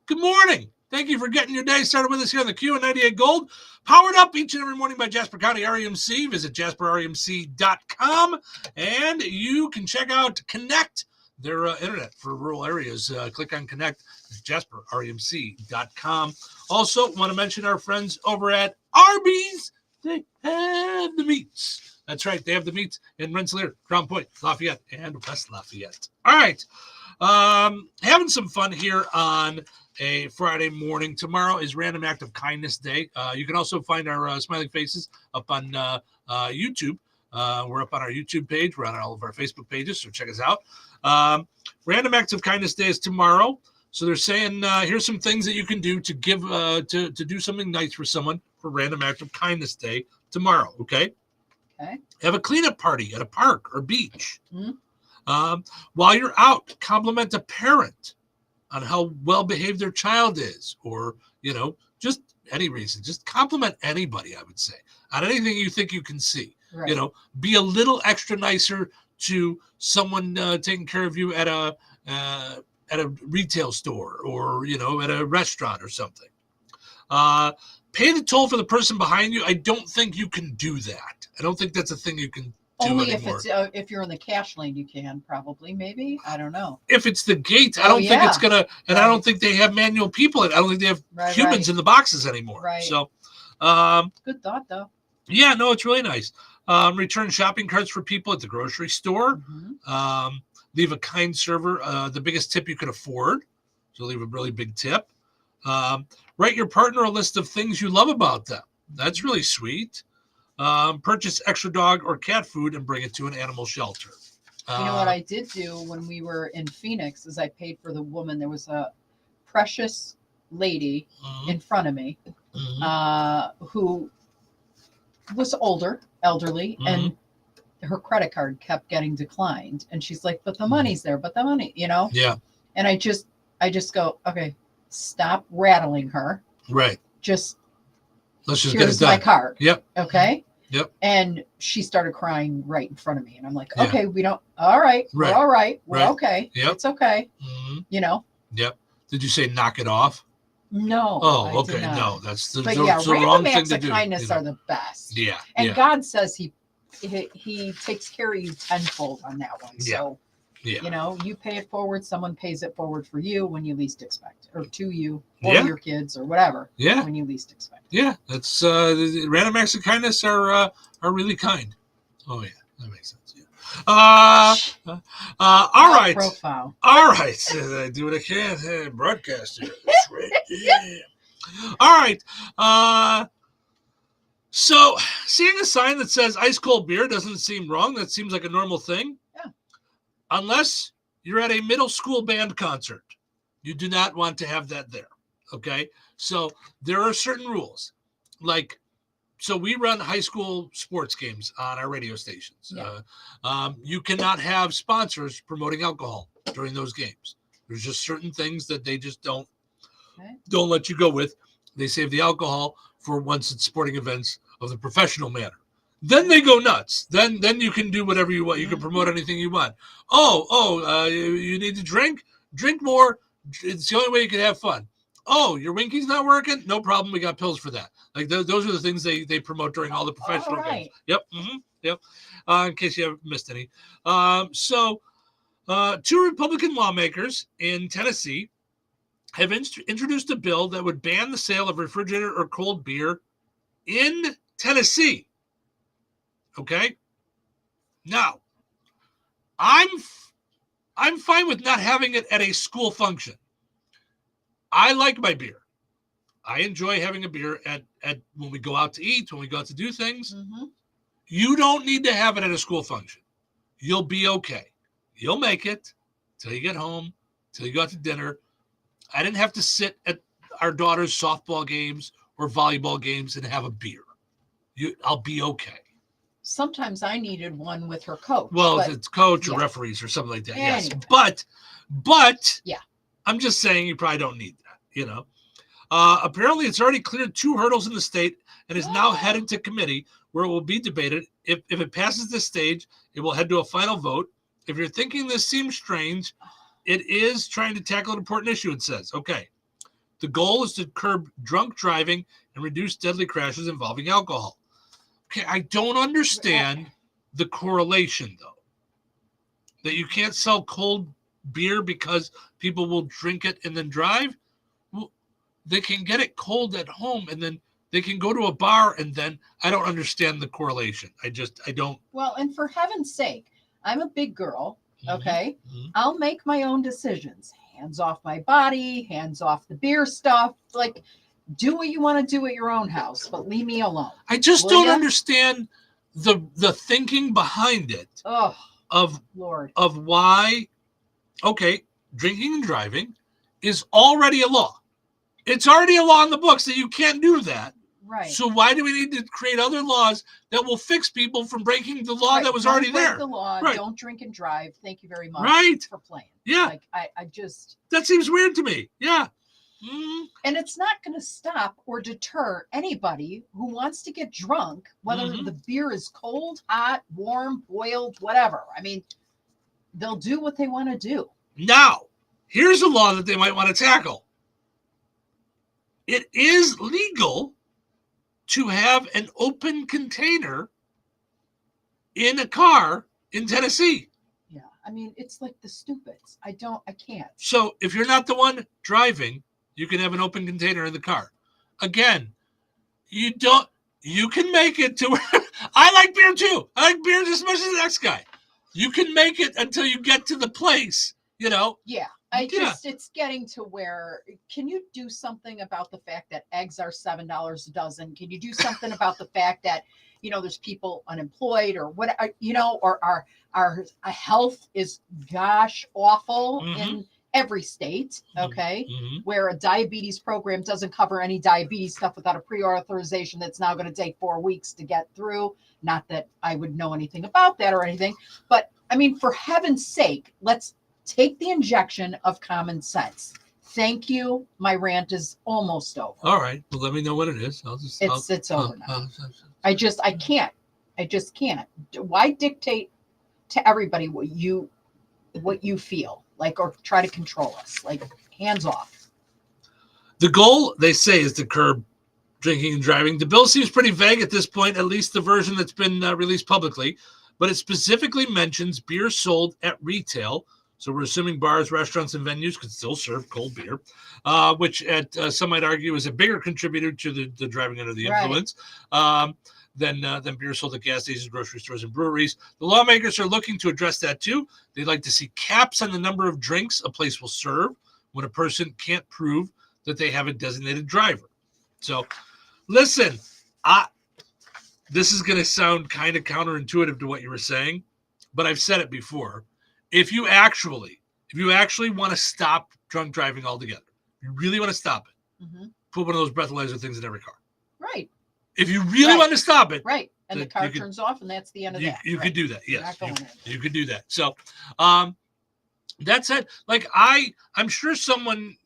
Good morning. Thank you for getting your day started with us here on the Q and 98 Gold. Powered up each and every morning by Jasper County REMC. Visit jasperremc.com and you can check out Connect, their internet for rural areas. Click on Connect at jasperremc.com. Also, want to mention our friends over at Arby's. They have the meats. That's right. They have the meats in Rensselaer, Crown Point, Lafayette, and West Lafayette. All right. Having some fun here on a Friday morning. Tomorrow is Random Act of Kindness Day. You can also find our smiling faces up on YouTube. We're up on our YouTube page. We're on all of our Facebook pages, so check us out. Random Acts of Kindness Day is tomorrow. So they're saying here's some things that you can do to give to do something nice for someone for Random Act of Kindness Day tomorrow. Okay. Have a cleanup party at a park or beach. Mm-hmm. While you're out, compliment a parent on how well behaved their child is, or just any reason. Just compliment anybody, I would say, on anything you think you can see. Right. Be a little extra nicer to someone taking care of you at a retail store or at a restaurant or something. Pay the toll for the person behind you. I don't think you can do that. I don't think that's a thing you can do only anymore. If you're in the cash lane, you can probably, maybe. I don't know. If it's the gate, I don't think it's gonna. And I don't think they have manual people. I don't think they have humans in the boxes anymore. Right. So, good thought though. Yeah, no, it's really nice. Return shopping carts for people at the grocery store. Mm-hmm. Leave a kind server the biggest tip you could afford. So leave a really big tip. Write your partner a list of things you love about them. That's really sweet. Purchase extra dog or cat food and bring it to an animal shelter. You know what I did do when we were in Phoenix is I paid for the woman. There was a precious lady in front of me who was elderly, and her credit card kept getting declined. And she's like, but the money's there, but the money, Yeah. And I just go, okay, stop rattling her. Right. Let's just get it done. My card. Yep. Okay. Yep. And she started crying right in front of me. And I'm like, okay, we don't, all right. We're all right. We're okay. Yep. It's okay. Mm-hmm. Yep. Did you say knock it off? No. Oh, okay. No, that's the, but the, yeah, the wrong thing to do. Random acts of kindness are the best. Yeah. And God says he takes care of you tenfold on that one. So, you pay it forward. Someone pays it forward for you when you least expect, or to you, or your kids, or whatever. Yeah. When you least expect. Yeah, that's random acts of kindness are really kind. Oh yeah, that makes sense. Yeah. All right. Profile. All right. I do what I can. Hey, broadcaster. That's right. Yeah. All right. So seeing a sign that says ice cold beer doesn't seem wrong. That seems like a normal thing. Yeah. Unless you're at a middle school band concert. You do not want to have that there. Okay. So there are certain rules. So we run high school sports games on our radio stations. Yeah. You cannot have sponsors promoting alcohol during those games. There's just certain things that they just don't let you go with. They save the alcohol for once it's sporting events of the professional manner. Then they go nuts. Then you can do whatever you want. You can promote anything you want. You need to drink more. It's the only way you can have fun. Oh, your Winky's not working? No problem. We got pills for that. Those are the things they promote during all the professional games. Yep. Mm-hmm, yep. In case you haven't missed any. Two Republican lawmakers in Tennessee have introduced a bill that would ban the sale of refrigerated or cold beer in Tennessee. Okay. Now, I'm fine with not having it at a school function. I like my beer. I enjoy having a beer at when we go out to eat, when we go out to do things. Mm-hmm. You don't need to have it at a school function. You'll be okay. You'll make it till you get home, till you go out to dinner. I didn't have to sit at our daughter's softball games or volleyball games and have a beer. I'll be okay. Sometimes I needed one with her coach. Well, it's coach or referees or something like that. Anyway. Yes, but yeah, I'm just saying you probably don't need that. Apparently, it's already cleared 2 hurdles in the state and is now headed to committee where it will be debated. If it passes this stage, it will head to a final vote. If you're thinking this seems strange, it is trying to tackle an important issue. It says, okay, The goal is to curb drunk driving and reduce deadly crashes involving alcohol. Okay, I don't understand the correlation, though. That you can't sell cold beer because people will drink it and then drive. Well, they can get it cold at home and then they can go to a bar and then I don't understand the correlation. I don't. Well, and for heaven's sake, I'm a big girl. Okay. Mm-hmm. I'll make my own decisions. Hands off my body, hands off the beer stuff. Like, do what you want to do at your own house, but leave me alone. I just don't understand the thinking behind it. Oh, Lord. Of why, okay, drinking and driving is already a law. It's already a law in the books that you can't do that. Right. So why do we need to create other laws that will fix people from breaking the law that was already there? The law. Right. Don't drink and drive. Thank you very much. Right. For playing. Yeah. Like I just. That seems weird to me. Yeah. Mm. And it's not going to stop or deter anybody who wants to get drunk, whether the beer is cold, hot, warm, boiled, whatever. I mean, they'll do what they want to do. Now, here's a law that they might want to tackle. It is legal to have an open container in a car in Tennessee. Yeah. I mean, it's like the stupids. I can't. So if you're not the one driving, you can have an open container in the car. Again, you can make it to where I like beer too. I like beer just as much as the next guy. You can make it until you get to the place, you know? Yeah. It's getting to where, can you do something about the fact that eggs are $7 a dozen? Can you do something about the fact that, there's people unemployed or what, or our health is gosh awful in every state, okay, where a diabetes program doesn't cover any diabetes stuff without a pre-authorization that's now going to take 4 weeks to get through. Not that I would know anything about that or anything, but I mean, for heaven's sake, let's take the injection of common sense. Thank you. My rant is almost over. All right. Well, let me know what it is. It's over now. I can't. I just can't. Why dictate to everybody what you feel like, or try to control us? Like, hands off. The goal, they say, is to curb drinking and driving. The bill seems pretty vague at this point, at least the version that's been released publicly, but it specifically mentions beer sold at retail. So we're assuming bars, restaurants, and venues could still serve cold beer, which some might argue is a bigger contributor to the driving under the influence than beer sold at gas stations, grocery stores, and breweries. The lawmakers are looking to address that too. They'd like to see caps on the number of drinks a place will serve when a person can't prove that they have a designated driver. So, listen, this is going to sound kind of counterintuitive to what you were saying, but I've said it before. If you actually want to stop drunk driving altogether, you really want to stop it, put one of those breathalyzer things in every car. Right. If you really want to stop it. Right. And the car turns off and that's the end of that. You could do that. Yes. You could do that. So that's it. Like I'm sure someone,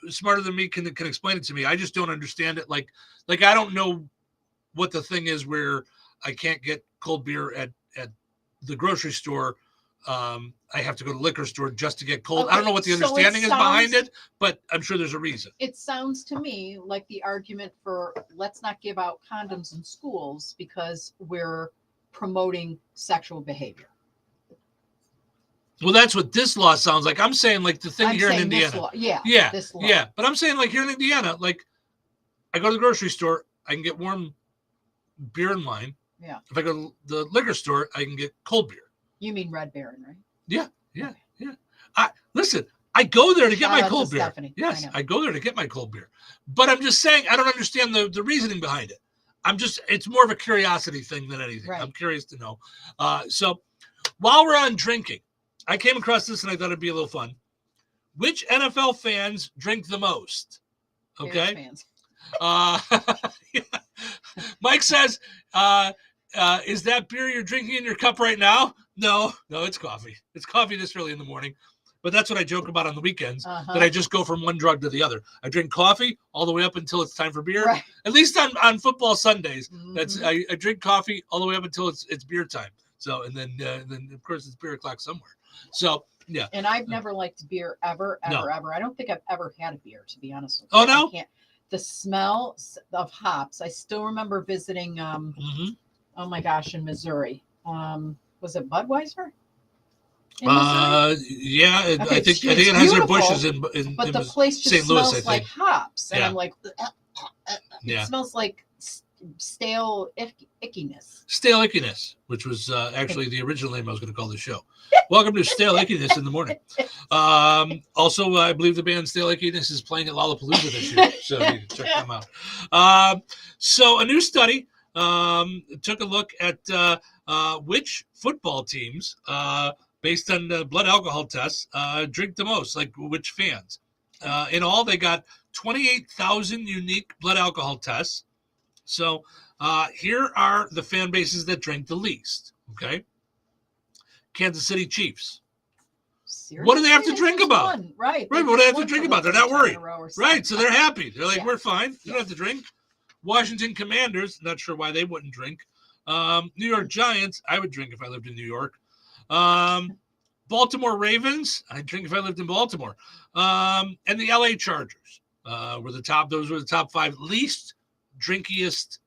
smarter than me can explain it to me. I just don't understand it. Like I don't know what the thing is where I can't get cold beer at the grocery store. I have to go to the liquor store just to get cold. Okay, I don't know what the understanding is behind it, but I'm sure there's a reason. It sounds to me like the argument for let's not give out condoms in schools because we're promoting sexual behavior. Well, that's what this law sounds like. I'm saying like the thing here in Indiana. This law. Yeah. But I'm saying like here in Indiana, like I go to the grocery store, I can get warm beer and wine. Yeah. If I go to the liquor store, I can get cold beer. You mean Red Baron, right? Yeah. Listen, I go there to get my cold beer. Stephanie. Yes, I go there to get my cold beer. But I'm just saying, I don't understand the reasoning behind it. It's more of a curiosity thing than anything. Right. I'm curious to know. So while we're on drinking, I came across this and I thought it'd be a little fun. Which NFL fans drink the most? Okay. Mike says, is that beer you're drinking in your cup right now? No, it's coffee. It's coffee this early in the morning. But that's what I joke about on the weekends, that I just go from one drug to the other. I drink coffee all the way up until it's time for beer. Right. At least on football Sundays, I drink coffee all the way up until it's beer time. So, and then of course it's beer o'clock somewhere. So yeah. And I've never liked beer ever. No. I don't think I've ever had a beer, to be honest with Oh, you. no? I can't. The smell of hops. I still remember visiting. Oh my gosh, in Missouri. Was it Budweiser? In Missouri? Yeah, Okay, I think it's it has their beautiful, bushes in but the place just St. Louis, I smells think. like hops, and Yeah. I'm like, it smells like stale ickiness. Stale Ickiness, which was actually the original name I was going to call the show. Welcome to Stale Ickiness in the morning. Also, I believe the band Stale Ickiness is playing at Lollapalooza this year, so you can check them out. So a new study took a look at which football teams, based on the blood alcohol tests, drink the most, like which fans. In all, they got 28,000 unique blood alcohol tests. So here are the fan bases that drink the least. Okay. Kansas City Chiefs. Seriously? What do they have to drink about? One. Right. Right. What do they have to drink about? They're not worried. Right. So they're happy. They're like, we're fine. They don't have to drink. Washington Commanders. Not sure why they wouldn't drink. New York Giants. I would drink if I lived in New York. Baltimore Ravens. I'd drink if I lived in Baltimore. And the LA Chargers were the top. Those were the top 5 least drinkiest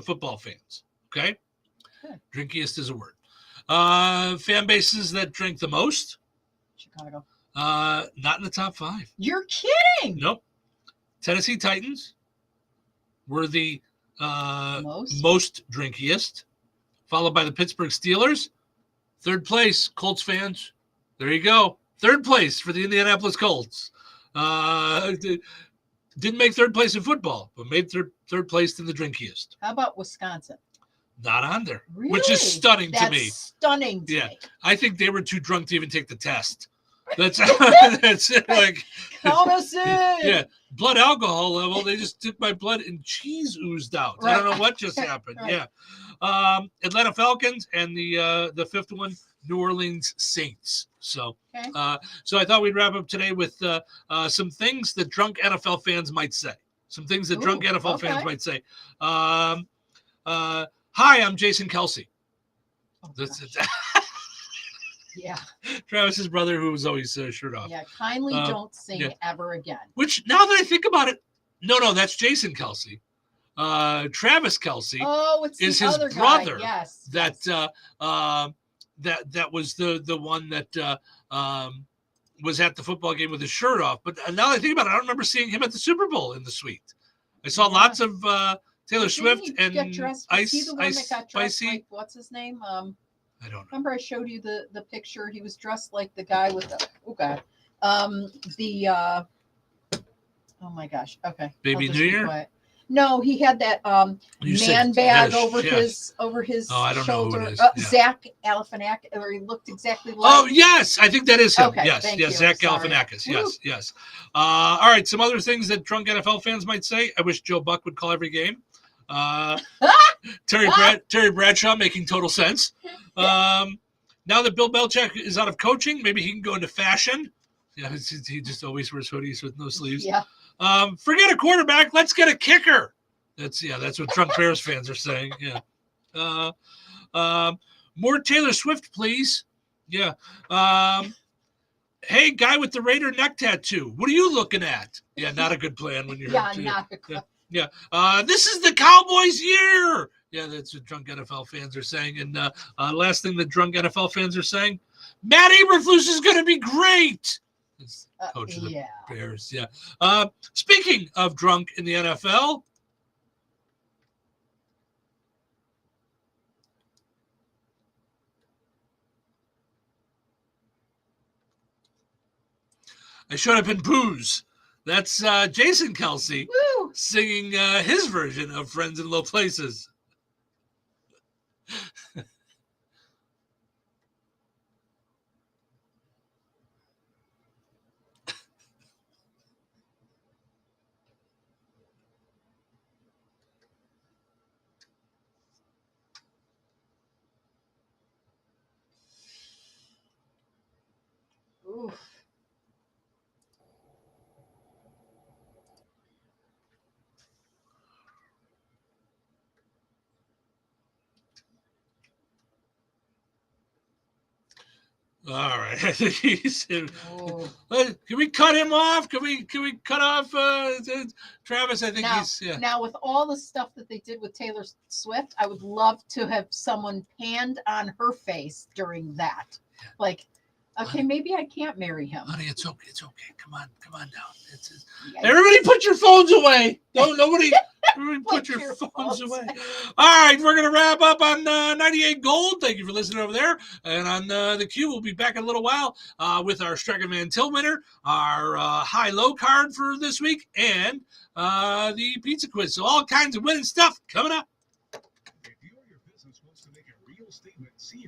football fans. Okay. Drinkiest is a word. Fan bases that drink the most. Chicago. Not in the top 5. You're kidding. Nope. Tennessee Titans were the most drinkiest, followed by the Pittsburgh Steelers. 3rd place, Colts fans. There you go. 3rd place for the Indianapolis Colts. Didn't make 3rd place in football, but made third place in the drinkiest. How about Wisconsin? Not on there, really? Which is stunning to me. Stunning to me. I think they were too drunk to even take the test. That's like count us in. Yeah, blood alcohol level. They just took my blood and cheese oozed out. Right. I don't know what just happened. Right. Yeah, Atlanta Falcons and the 5th one, New Orleans Saints. So, so I thought we'd wrap up today with some things that drunk NFL fans might say. Some things that drunk NFL fans might say. Hi, I'm Jason Kelsey. Yeah. Travis's brother, who was always shirt off. Yeah, kindly don't sing ever again. Which, now that I think about it, no, that's Jason Kelsey. Travis Kelsey is his brother. Yes. That was the one that was at the football game with his shirt off. But now that I think about it, I don't remember seeing him at the Super Bowl in the suite. I saw lots of Taylor Swift and Ice Spicy. Like, what's his name? I don't know. Remember I showed you the picture? He was dressed like the guy with the oh my gosh. Okay. Baby New Year? Quiet. No, he had that man bag over his I don't shoulder. know who it is. Zach Galifianakis, or he looked exactly like. Oh yes, I think that is him. Okay, yes, Zach Galifianakis. Yes. All right, some other things that drunk NFL fans might say. I wish Joe Buck would call every game. Terry Bradshaw making total sense. Now that Bill Belichick is out of coaching, maybe he can go into fashion. Yeah, he just always wears hoodies with no sleeves. Yeah. Forget a quarterback. Let's get a kicker. That's what drunk Bears fans are saying. Yeah. More Taylor Swift, please. Yeah. Hey, guy with the Raider neck tattoo. What are you looking at? Yeah, not a good plan when you're. Not a good. Yeah. This is the Cowboys' year. Yeah, that's what drunk NFL fans are saying. And last thing that drunk NFL fans are saying, Matt Eberflus is going to be great. It's coach of the Bears. Yeah. Speaking of drunk in the NFL. I showed up in booze. That's Jason Kelsey singing his version of Friends in Low Places. Oof. All right. I think he's. Oh. Can we cut him off? Can we cut off Travis? I think Now, he's. Yeah. now, with all the stuff that they did with Taylor Swift, I would love to have someone panned on her face during that. Like, okay, maybe I can't marry him. Honey, it's okay. It's okay. Come on down. Yeah. Everybody, put your phones away. Everybody put your phones away. All right, we're gonna wrap up on 98 Gold. Thank you for listening over there. And on the Q, we'll be back in a little while with our Striker Man Till winner, our high-low card for this week, and the pizza quiz. So all kinds of winning stuff coming up.